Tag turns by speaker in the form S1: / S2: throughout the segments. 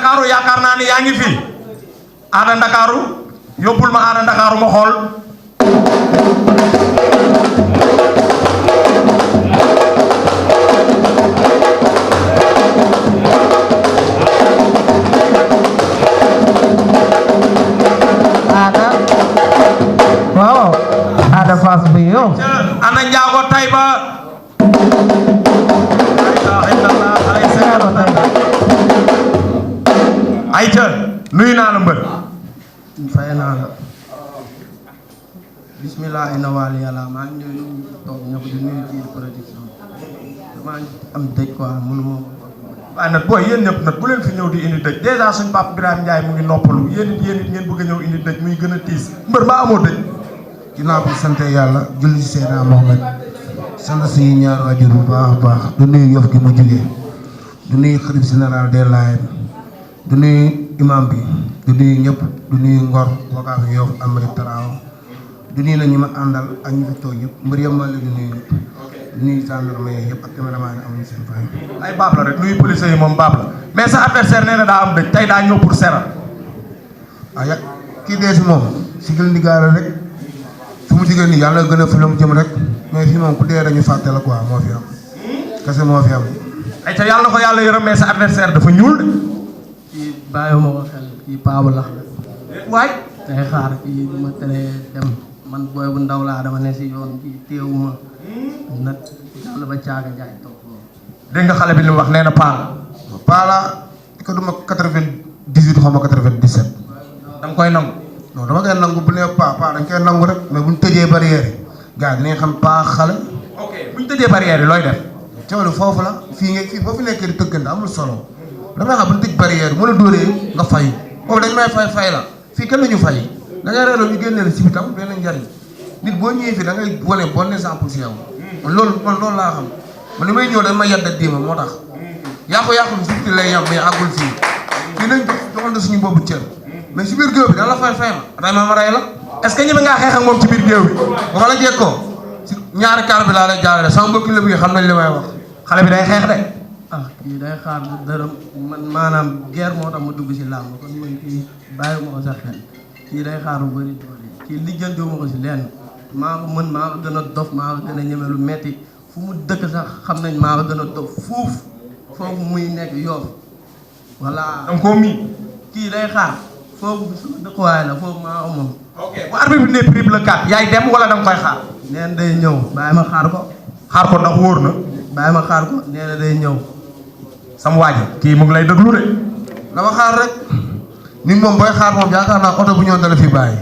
S1: Ndakaaru yaakaar naa ni yaa ngi fi Ada Ndakaaru yóbbul ma Ada Ndakaaru ma xool
S2: Ada waaw Ada Fass bi yow
S1: ana njaago Tayba ayca nuyu naa la mbër
S3: fay naa la bismillah ina waali yàlla maa ngi nuyu toog ñëpp di nuyu ci production maa ngi am dëj quoi mënu ma
S1: waaye nag booy yéen ñëpp nag bu leen fi ñëw di indi dëj dèjà suñ papa Birame Ndiaye mu ngi noppalu yéen it ngeen bëgg a ñëw indi dëj muy gën a tiis mbër ba amoo dëj
S4: ginnaaw bi sant yàlla julli ci Seydina Mohamed sant suñu ñaar waajur bu baax a baax du nuyu Yoff gi ma jógee du nuyu xalif général des Layènes du nuyu imam bi du nuyu ñëpp du nuyu Ngor Wakaam Yoff Amady Taraaw du nuyu nag ñi ma àndal ak ñi fi toog yëpp mbër yëpp maa leen di nuyu ñëpp du nuyu gendarme yëpp ak caméraman yi amuñu seen fay.
S1: ay baab la rek nuyu police yi moom baab la mais sa adversaire nee na daa am dëj tey daa ñëw pour seral
S4: ah ya kii dee si moom si gën di gaara rek fu mu jigéen nii yàlla gën a fi la mu jëm rek mais fii moom ku dee dañu fàtte la quoi moo fi am kese moo fi am.
S1: ay ca yàlla na ko yàlla yërëm mais sa adversaire dafa ñuul de.
S3: kii bàyyiwuma ko xel kii paabu lax la
S1: waay
S3: tey xaar kii bu ma teree dem man booy bu ndaw laa dama ne si yoon kii téewuma nag yàlla ba caaga jaay toog
S1: dégg nga xale bi li mu wax nee na Paa
S4: Paala ko duma 98 xaw ma 97.
S1: da nga koy nangu.
S4: non dama koy nangu bu nee Paa dañ koy nangu rek mais bu ñu tëjee barrière yi gars yi dinañ xam Paa xale.
S1: ok bu ñu tëjee barrière yi looy def.
S4: coono foofu la fii boo fi nekkee di tëggante amul solo damay xam bu ñu tëj barrière yi mu la dóoree nga fay boobu dañ may fay la fii kenn ñu fay da ngay reeloo ñu génneel si bitam benn njariñ nit boo ñëwee fii da ngay wane bon exemple si yow. man loolu laa xam man li may ñëw dañ ma yàdd ak diima moo tax yàqu bi suuf lay yam mais àggul fii fii nañ joxante suñu boobu cër mais si biir géew bi da la fay ma rey la
S1: est ce que ñeme ngaa xeex ak moom ci biir géew bi.
S4: ba ma la jekkoo si ñaari kaar bi laa lay jaarale sama mbokki lébu yi xam nañ li may wax.
S1: xale bi day xeex de.
S3: ah kii day xaar bu dërëm man maanaam guerre moo tax ma dugg si làmb kon man kii bàyyi ma ko sa xel kii day xaar bu bëri doole kii lijjantiwu ma ko si lenn maa ko mën maa ko gën a dof maa ko gën a ñeme lu metti fu mu dëkk sax xam nañ maa ko gën a dof fuuf foofu muy nekk Yoff voilà.
S1: da nga koo miin.
S3: kii day xaar foofu su dëkkuwaay la foofu maa ko moom.
S1: ok bu arbitre bi ne prix le 4 yaay dem wala da nga koy xaar.
S3: neen day ñëw bàyyi ma xaar ko.
S1: xaar ko ndax wóor na.
S3: bàyyi ma xaar ko nee na day ñëw.
S1: sama waa ji kii mu ngi lay déglu de.
S4: dama xaar rek nit moom booy xaar moom yaakaar naa oto bu ñëw dala fi bàyyi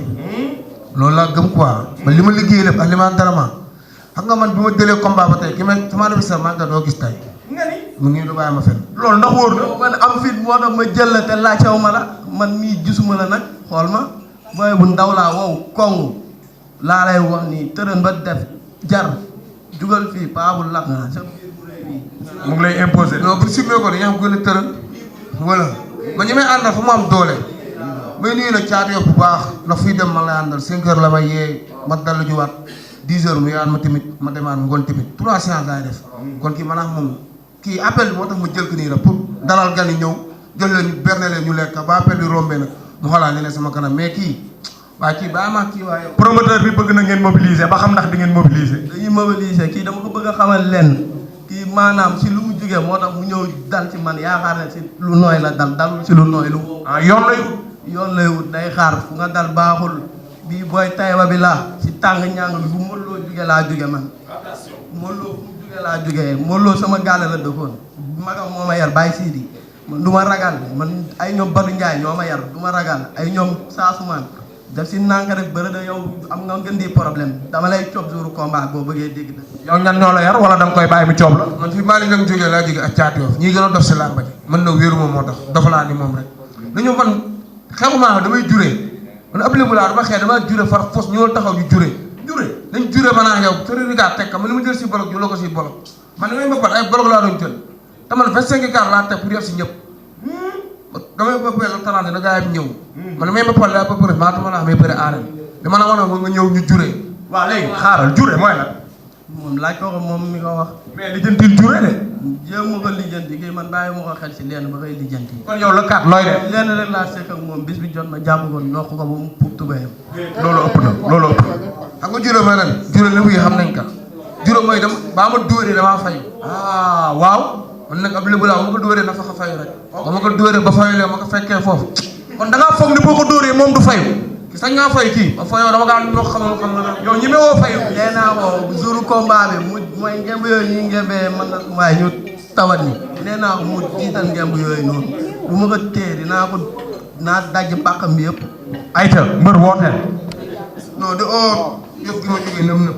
S4: loolu laa gëm quoi man li ma liggéey lépp ak li ma dara xam nga man bi ma jëlee combat ba tey ki ma sama adversaire maa ngi doo gis tey
S1: nga ni
S4: mu ngi du bàyyi ma fen
S1: loolu ndax wóor na.
S3: man am fit moo tax ma jël la te laajtew ma la man mii gisuma la nag xool ma booy bu ndaw laa wow kongu laa lay wax nii tërën ba def jar jugal fii paa bu lakk nga sa biir bu rëy bii.
S1: mu ngi lay imposer.
S4: non bu simmee ko dañuy xam gën a tëral voilà man ñi may àndal fa mu am doole may nuyu nag caatu Yoff bu baax ndax fii dem man lay àndal 5 heures la may yee ma dallu juwaat 10 heures mu yaat ma tamit ma demaat ngoon tamit 3 séances laay def kon kii maanaam moom kii appel bi moo tax ma jël ko nii rek pour dalal gan yi ñëw jël leen ñu berne leen ñu lekk ba appel bi rombee nag mu xoolaat ne sama kanam mais kii waaye kii bàyyi ma kii waaye
S1: promoteur bi bëgg na ngeen mobiliser ba xam ndax di ngeen mobiliser.
S3: dañuy mobiliser kii dama ko bëgg a xamal lenn kii maanaam si lu mu jugee moo tax mu ñëw dal ci man yaakaar ne si lu nooy la dalul si lu nooy lu
S1: ah yoon lay wut.
S3: yoon lay wut day xaar fu nga dal baaxul bii booy Tayba bi laa si tàng ñàng bi bu Modou Lo jugee laa jugee man Modou Lo fu mu jugee laa jugee Modou Lo sama gaale la dëkkoon magam moo ma yar Baye Sidi man du ma ragal man ay ñoom Badou Ndiaye ñoo ma yar du ma ragal ay ñoom Saasumaan daf si nànk rek bëri da yow am nga gën di problème dama lay coob jouru combat boo bëggee dégg dëgg.
S1: yow ñan ñoo la yar wala da nga koy bàyyi mu coob la.
S4: man fi Malick nga jógee laa jógee ak caatu Yoff ñii gën a dof si làmba ji mën na wéeru ma moo tax dafa laa ni moom rek dañu man xewuma damay juree man ab lébu laa dama xëy dama jure far fos ñoo taxaw ñu jure dañ jure ma naa yow sori rigaat teg ka man li ma jël si bolok ñu la ko si bolok man li may mbappat ay bolok laa doon jël te man 25 car laa teg pour def si ñëpp damay bëppee la talante na gaa yi ñëw man li may mbappat laa ba bëri maa tama la amee bëri aarem dama la wax nga ñëw ñu jure
S1: waaw léegi xaaral jure mooy la.
S3: moom laaj ko moom mi ko wax.
S1: mais lijjantil jure de.
S3: jéem ma ko lijjanti kii man bàyyi ma ko xel si lenn ba koy lijjanti.
S1: kon yow la kat looy def.
S3: lenn rek laa sekk ak moom bis bi jot ma jàpp ko nokk ko ba mu puub tubéyam.
S1: loolu ëpp na loolu ëpp na.
S4: xam nga juróom mooy lan juróom lépp yi xam nañ ka juróom mooy dem baa ma dóoree damaa fay.
S1: waaw.
S4: man nag ab lébu laa ba ma ko dóoree na fa xa fayu rek. ba ma ko dóoree ba fayulee ma ko fekkee foofu.
S1: kon da ngaa foog ne boo ko dóoree moom du fayu.
S4: sañ ngaa fay kii ba fayoo dama kaa noo xam na
S1: yow ñi woo fayu.
S3: nee naa ko jour combat bi mu mooy ngemb yooyu ñuy ngembee man nag waaye ñu tawat ni nee naa ko mu jiital ngemb yooyu noonu bu ma ko téye dinaa daj pàqam bi yëpp.
S1: ayca mbër wooteel.
S4: non di oo yëf gi ma jógee nëb nëb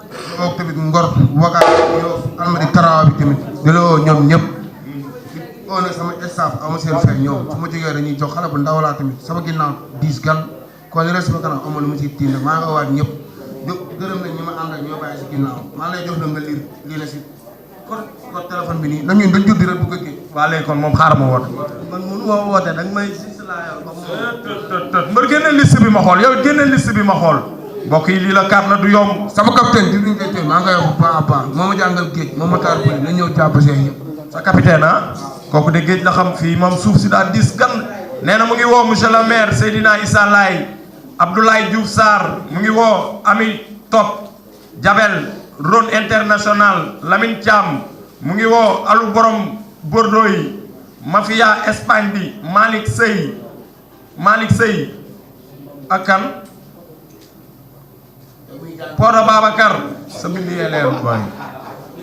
S4: di oo tamit ngor wakaat yow almadi karawa bi tamit di la oo ñoom ñëpp di oo nag sama staff ama seen fay ñoom su ma jógee dañuy jox xale bu ndaw laa tamit sama ginnaaw 10 gan kon li rek sama kanam amoon lu ma siy tiim maa ngi waat ñëpp di gërëm nañ ñi ma àndal ñoo bàyyi si ginnaaw maa lay jox na nga lii la si ko téléphone bi nii nañu dañ juddi rek bu gëggee
S1: waa léegi kon moom xaaral ma woote.
S3: man mënu ma woote da nga may si laa yor comme moom.
S1: mbër génne liste bi ma xool yow génne liste bi ma xool. mbokk yi lii la kaat la du yomb.
S4: sama capitaine di luñ koy téye maa ngi koy wax bu baax a baax moo ma jàngal géej moo ma taal bëri na ñëw jàpp see yëpp
S1: sa capitaine kooku de géej la xam fii moom suuf si daal dis gan nee na mu ngi woo monsieur le maire Seydina Issa Laye Abdoulaye Diouf Sarr mu ngi woo Ami Top Jabel Rhône International Lamine Thiam mu ngi woo alu borom Bordeaux yi mafia Espagne bi Malick Sey ak kan Poda Babacar sa bindi yee leer boy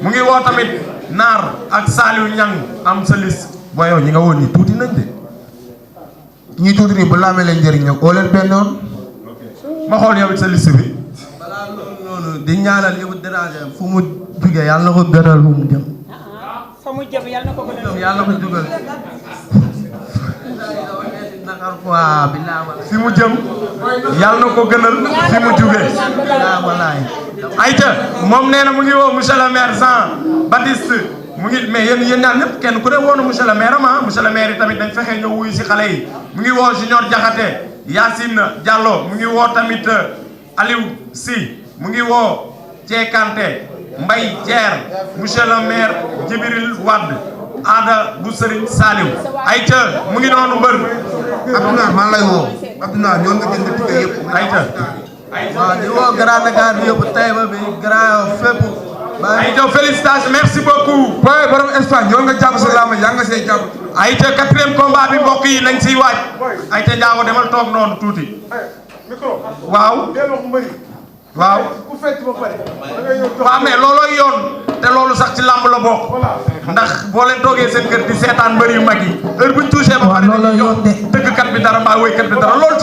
S1: mu ngi woo tamit Naar ak Saliou Niang am sa liste booy yow ñi nga woon nii tuuti nañ de
S4: ñuy tuuti nii ba laamee leen njëriñ ñoom oo leen benn yoon
S1: ma xool yow it sa liste bi.
S3: balaa loolu noonu di ñaanal Ibou Déranger fu mu jugee yàlla na ko gënal fu mu jëm.
S5: fa mu jëm yàlla na ko gënal.
S3: yàlla na ko jugal.
S1: fi mu jëm yàlla na ko gënal fi mu jugee. ayca moom nee na mu ngi woo monsieur le maire Jean Baptiste mu ngi mais yéen ñaan ñëpp kenn ku ne woo na monsieur le maire monsieur le maire yi tamit dañ fexe ñëw wuyu si xale yi mu ngi woo Junior Diakhaté Yacine Diallo mu ngi woo tamit Aliou Sy mu ngi woo Thiekante Mbaye Thier monsieur le maire Djibril Wade Ada bu Serigne Saliou ayca mu ngi noonu mbër.
S4: Abdoulaye maa lay woo Abdoulaye ñoo nga jënd ticket yëpp
S1: ayca
S3: waaw di woo Grand Dakar bi yëpp Taïba bi Grand fépp.
S1: ayca félicitations merci beaucoup.
S4: boy borom Espagne ñoo nga jàpp sa laama yaa nga see jàpp
S1: ayca 4e combat bi mbokk yi nañ siy waaj. ayca Ndiago demal toog noonu tuuti. waaw. waaw. waaw mais loolooy yoon te loolu sax ci làmb la bokk. ndax boo leen toogee seen kër di seetaan mbër yu mag yi heure buñ touché ba pare dañuy jox tëggkat bi dara mbaa woykat bi dara loolu